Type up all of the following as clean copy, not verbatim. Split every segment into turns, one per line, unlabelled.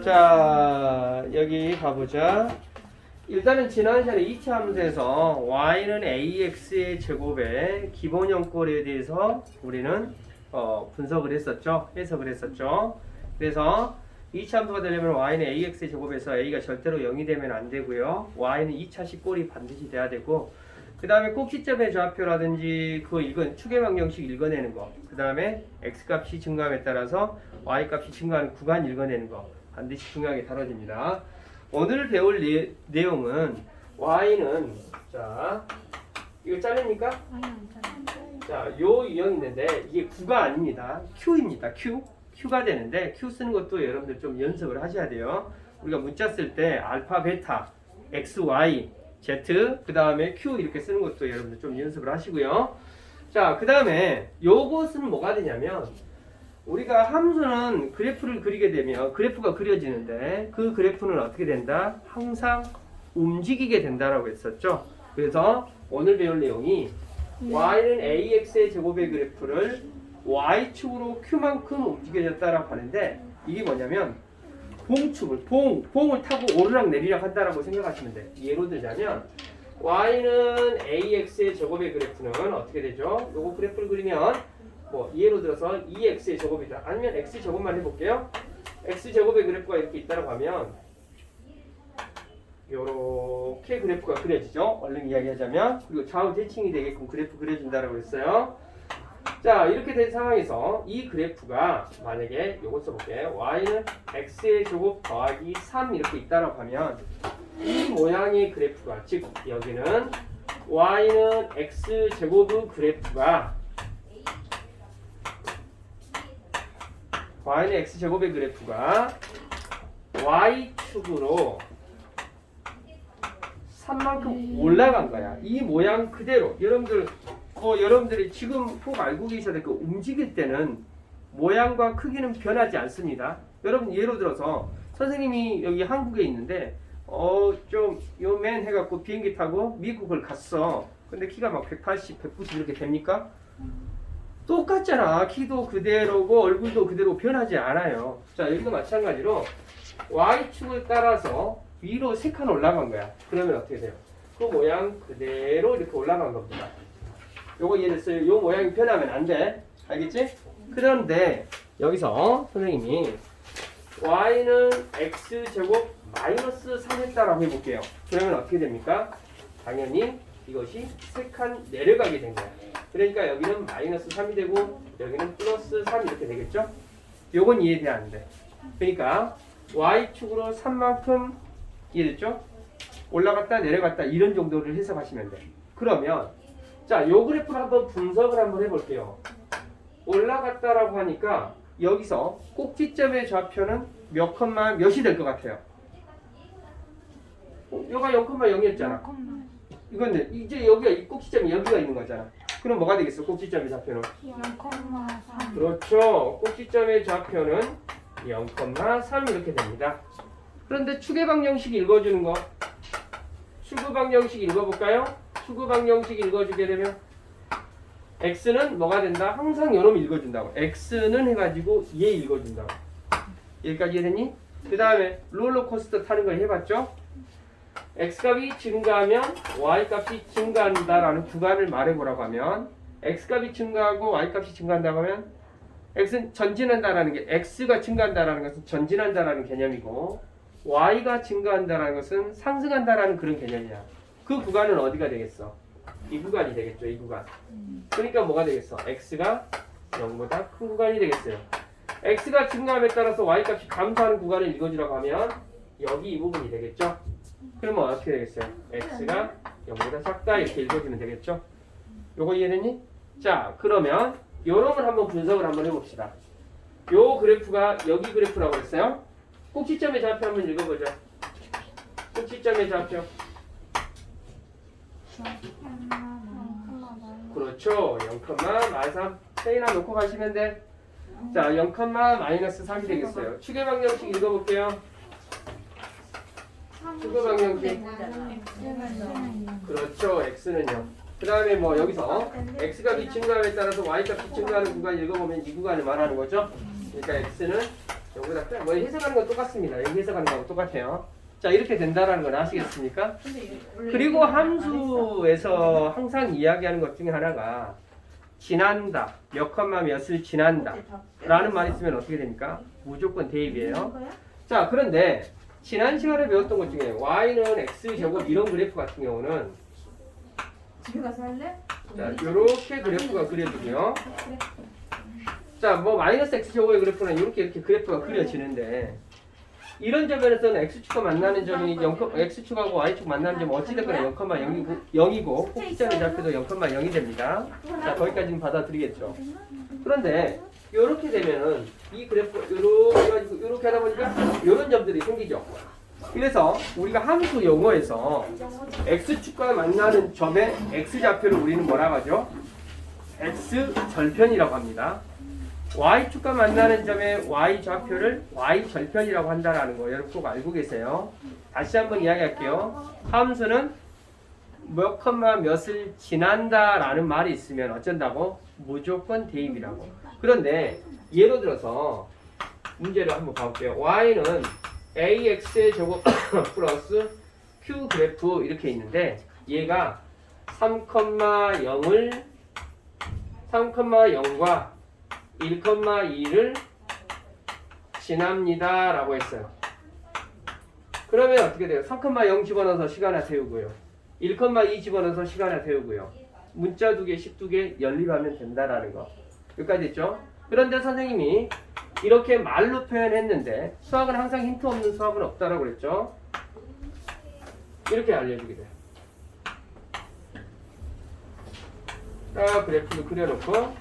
자, 여기 가보자. 일단은 지난 시간에 2차 함수에서 y는 ax의 제곱의 기본형꼴에 대해서 우리는 분석을 했었죠. 해석을 했었죠. 그래서 2차 함수가 되려면 y는 ax의 제곱에서 a가 절대로 0이 되면 안 되고요. y는 2차식 꼴이 반드시 돼야 되고, 그 다음에 꼭지점의 좌표라든지 그 축의 방정식 읽어내는 거, 그 다음에 x값이 증가함에 따라서 y값이 증가하는 구간 읽어내는 거 반드시 중요하게 다뤄집니다. 오늘 배울 내용은 y는, 자, 이거 잘립니까? 자, 요 유형이 있는데 이게 구가 아닙니다. q입니다. q가 되는데 q 쓰는 것도 여러분들 좀 연습을 하셔야 돼요. 우리가 문자 쓸 때 알파, 베타, x, y, z, 그 다음에 q 이렇게 쓰는 것도 여러분들 좀 연습을 하시고요. 자, 그 다음에 요것은 뭐가 되냐면, 우리가 함수는 그래프를 그리게 되면 그래프가 그려지는데 그 그래프는 어떻게 된다? 항상 움직이게 된다라고 했었죠. 그래서 오늘 배울 내용이 y는 ax의 제곱의 그래프를 y축으로 q만큼 움직여졌다라고 하는데, 이게 뭐냐면 봉을 타고 오르락 내리락 한다라고 생각하시면 돼요. 예로 들자면 y는 ax의 제곱의 그래프는 어떻게 되죠? 요거 그래프를 그리면 뭐 예로 들어서 2x의 제곱이다. 아니면 x 제곱만 해볼게요. x 제곱의 그래프가 이렇게 있다고 하면 요렇게 그래프가 그려지죠. 얼른 이야기하자면, 그리고 좌우 대칭이 되게끔 그래프 그려진다라고 했어요. 자, 이렇게 된 상황에서 이 그래프가 만약에 요거 써볼게요. y는 x의 제곱 더하기 3 이렇게 있다라고 하면 이 모양의 그래프가, 즉 여기는 y는 x 제곱의 그래프가 y는 x제곱의 그래프가 y축으로 3만큼 올라간 거야. 이 모양 그대로. 여러분들이 지금 꼭 알고 계셔야 될 거, 움직일 때는 모양과 크기는 변하지 않습니다. 여러분 예로 들어서 선생님이 여기 한국에 있는데 좀 요맨 해갖고 비행기 타고 미국을 갔어. 근데 키가 막 180, 190 이렇게 됩니까? 똑같잖아. 키도 그대로고 얼굴도 그대로 변하지 않아요. 자, 여기도 마찬가지로 y축을 따라서 위로 3칸 올라간 거야. 그러면 어떻게 돼요? 그 모양 그대로 이렇게 올라간 겁니다. 요거 이해됐어요? 요 모양이 변하면 안 돼. 알겠지? 그런데 여기서 선생님이 y는 x제곱 마이너스 3 했다라고 해볼게요. 그러면 어떻게 됩니까? 당연히 이것이 3칸 내려가게 된 거야. 그러니까 여기는 마이너스 3이 되고 여기는 플러스 3 이렇게 되겠죠? 요건 이해돼야 안 돼. 그러니까 y축으로 3만큼 이해됐죠? 올라갔다 내려갔다 이런 정도를 해석하시면 돼. 그러면 자, 요 그래프를 한번 분석을 한번 해볼게요. 올라갔다라고 하니까 여기서 꼭지점의 좌표는 몇 컴마 몇이 될 것 같아요? 여기가 0,0이었잖아. 이건데 이제 여기가 이 꼭지점이 여기가 있는 거잖아. 그럼 뭐가 되겠어? 꼭지점의 좌표는
0,3.
그렇죠. 꼭지점의 좌표는 0,3 이렇게 됩니다. 그런데 축의 방정식 읽어주는 거, 축의 방정식 읽어볼까요? 축의 방정식 읽어주게 되면 x는 뭐가 된다? 항상 요놈 읽어준다고. x는 해가지고 얘 읽어준다고. 여기까지 이해됐니? 그 다음에 롤러코스터 타는 걸 해봤죠? x값이 증가하면 y값이 증가한다라는 구간을 말해보라고 하면, x값이 증가하고 y값이 증가한다고 하면 x는 전진한다라는 게, x가 증가한다라는 것은 전진한다라는 개념이고 y가 증가한다라는 것은 상승한다라는 그런 개념이야. 그 구간은 어디가 되겠어? 이 구간이 되겠죠. 이 구간. 그러니까 뭐가 되겠어? x가 0보다 큰 구간이 되겠어요. x가 증가함에 따라서 y값이 감소하는 구간을 읽어주라고 하면 여기 이 부분이 되겠죠. 그러면 어떻게 되겠어요? x가 0보다 작다 이렇게 읽어주면 되겠죠. 요거 이해됐니? 자, 그러면 요놈을 한번 분석을 한번 해봅시다. 요 그래프가 여기 그래프라고 했어요. 꼭지점의 좌표 한번 읽어보죠. 꼭지점의 좌표. 그렇죠. 0,-3 세이나 놓고 가시면 돼. 자, 0,-3이 되겠어요. 축의 방정식 읽어볼게요. 축의 방정식. 그렇죠. x는요. 그 다음에 뭐 여기서 x값이 증가함에 따라서 y값이 증가하는 구간 읽어보면 이 구간을 말하는 거죠. 그러니까 x는 여기다 그냥 뭐 해석하는 건 똑같습니다. 여기 해석하는 거하고 똑같아요. 자, 이렇게 된다라는 건 아시겠습니까? 그리고 함수에서 항상 이야기하는 것 중에 하나가 지난다, 몇 컴마 몇을 지난다 라는 말이 있으면 어떻게 됩니까? 무조건 대입이에요. 자, 그런데 지난 시간에 배웠던 것 중에 y는 x제곱 이런 그래프 같은 경우는
집에 가서 할래?
자, 이렇게 그래프가 그려지고요. 자, 뭐 마이너스 x제곱의 그래프는 이렇게 그래프가 그려지는데 이런 점에서는 x축과 만나는 점이 x축하고 y축 만나는 점은 어찌됐거나 0,0이고 꼭지점의 좌표도 0,0이 됩니다. 자, 거기까지는 받아들이겠죠. 그런데 이렇게 되면은 이 그래프 이렇게 해가지고 이렇게 하다 보니까 이런 점들이 생기죠. 그래서 우리가 함수 용어에서 x축과 만나는 점의 x좌표를 우리는 뭐라고 하죠? x절편이라고 합니다. y축과 만나는 점의 y좌표를 y절편이라고 한다는 거 여러분 꼭 알고 계세요. 다시 한번 이야기할게요. 함수는 몇 컴마 몇을 지난다라는 말이 있으면 어쩐다고? 무조건 대입이라고. 그런데 예로 들어서 문제를 한번 봐볼게요. y는 ax의 제곱 플러스 q 그래프 이렇게 있는데 얘가 3,0을 3,0과 1,2를 지납니다 라고 했어요. 그러면 어떻게 돼요? 3,0 집어넣어서 시간을 태우고요. 1,2 집어넣어서 시간을 태우고요. 문자 2개, 12개 연립하면 된다라는 거. 여기까지 됐죠? 그런데 선생님이 이렇게 말로 표현했는데 수학은 항상 힌트 없는 수학은 없다라고 그랬죠? 이렇게 알려주게 돼요. 딱 그래프를 그려놓고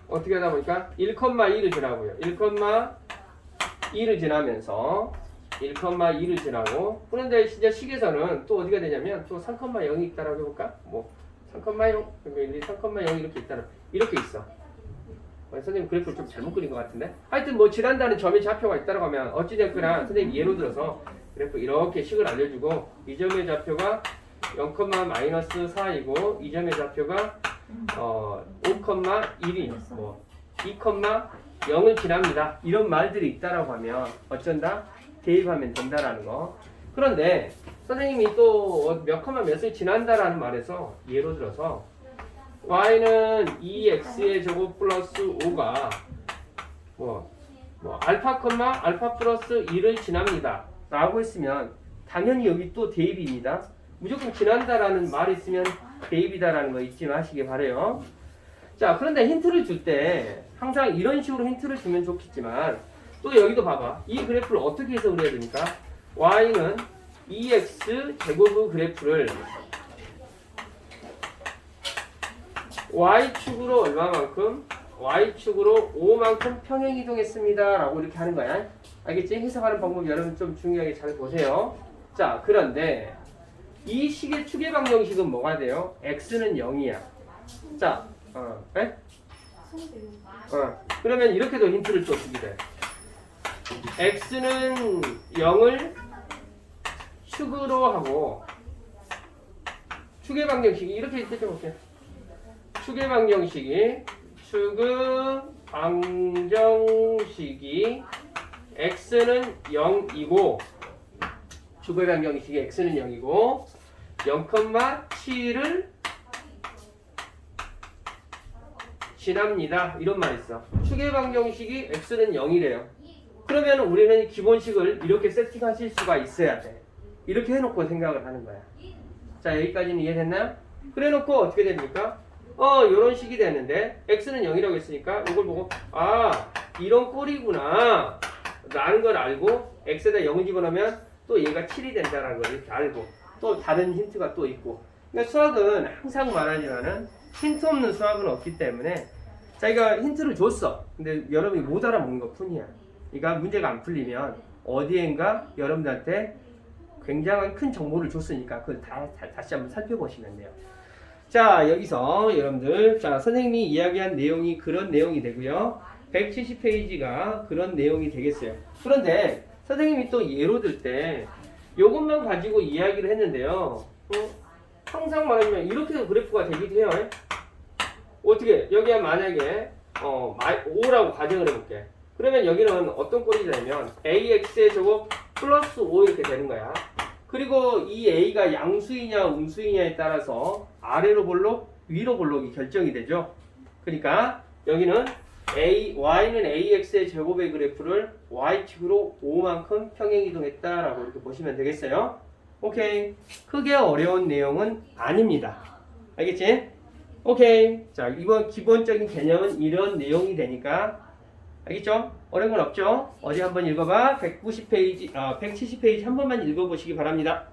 어떻게 하다 보니까 1,2를 지나고요. 1,2를 지나면서 1,2를 지나고 그런데 진짜 식에서는 또 어디가 되냐면 또 3,0이 있다라고 해볼까? 뭐 3,0 3,0 이렇게 있다라 이렇게 있어. 선생님 그래프를 좀 잘못 그린 것 같은데 하여튼 뭐 지난다는 점의 좌표가 있다라고 하면 어찌됐거나 선생님 예로 들어서 그래프 이렇게 식을 알려주고 이 점의 좌표가 0,-4이고 이 점의 좌표가 5,1이 뭐 2,0을 지납니다. 이런 말들이 있다라고 하면 어쩐다? 대입하면 된다라는 거. 그런데 선생님이 또 몇 컴마 몇을 지난다라는 말에서 예로 들어서 y는 2x의 제곱 플러스 5가 알파 컴마 알파 플러스 1을 지납니다 라고 했으면 당연히 여기 또 대입입니다. 무조건 지난다라는 말이 있으면 대입이다라는 거 잊지 마시기 바래요. 자, 그런데 힌트를 줄 때 항상 이런 식으로 힌트를 주면 좋겠지만 또 여기도 봐봐. 이 그래프를 어떻게 해석을 해야 됩니까? y는 2x 제곱의 그래프를 y축으로 얼마만큼? y축으로 5만큼 평행 이동했습니다 라고 이렇게 하는 거야. 알겠지? 해석하는 방법 여러분 좀 중요하게 잘 보세요. 자, 그런데 이 식의 추계 방정식은 뭐가 돼요? x는 0이야. 자, 그러면 이렇게도 힌트를 또 주게 돼. x는 0을 축으로 하고 추계 방정식이 이렇게 해줘볼게요. 추계 방정식이 x는 0이고 추계 방정식이 x는 0이고 0,7을 지납니다. 이런 말이 있어. 추계 방정식이 x는 0이래요. 그러면 우리는 기본식을 이렇게 세팅하실 수가 있어야 돼. 이렇게 해놓고 생각을 하는 거야. 자, 여기까지는 이해됐나요? 그래 놓고 어떻게 됩니까? 요런 식이 되는데 x는 0이라고 했으니까 이걸 보고 이런 꼴이구나 라는 걸 알고 x에다 0을 집어넣으면 또 얘가 7이 된다는 걸 이렇게 알고 또 다른 힌트가 또 있고. 그러니까 수학은 항상 말하지만은 힌트 없는 수학은 없기 때문에 자기가 힌트를 줬어. 근데 여러분이 못 알아먹는 것 뿐이야. 그러니까 문제가 안 풀리면 어디엔가 여러분들한테 굉장한 큰 정보를 줬으니까 그걸 다시 한번 살펴보시면 돼요. 자, 여기서 여러분들 선생님이 이야기한 내용이 그런 내용이 되고요. 170페이지가 그런 내용이 되겠어요. 그런데 선생님이 또 예로 들 때 요것만 가지고 이야기를 했는데요. 항상 말하면 이렇게도 그래프가 되기도 해요. 어떻게 여기가 만약에 5라고 가정을 해볼게. 그러면 여기는 어떤 꼴이 되냐면 AX의 제곱 플러스 5 이렇게 되는 거야. 그리고 이 A가 양수이냐 음수이냐에 따라서 아래로 볼록 위로 볼록이 결정이 되죠. 그러니까 여기는 Y는 AX의 제곱의 그래프를 Y축으로 5만큼 평행이동했다라고 이렇게 보시면 되겠어요. 오케이. 크게 어려운 내용은 아닙니다. 알겠지? 오케이. 자, 이번 기본적인 개념은 이런 내용이 되니까 알겠죠? 어려운 건 없죠? 어디 한번 읽어봐. 190페이지, 170페이지 한 번만 읽어보시기 바랍니다.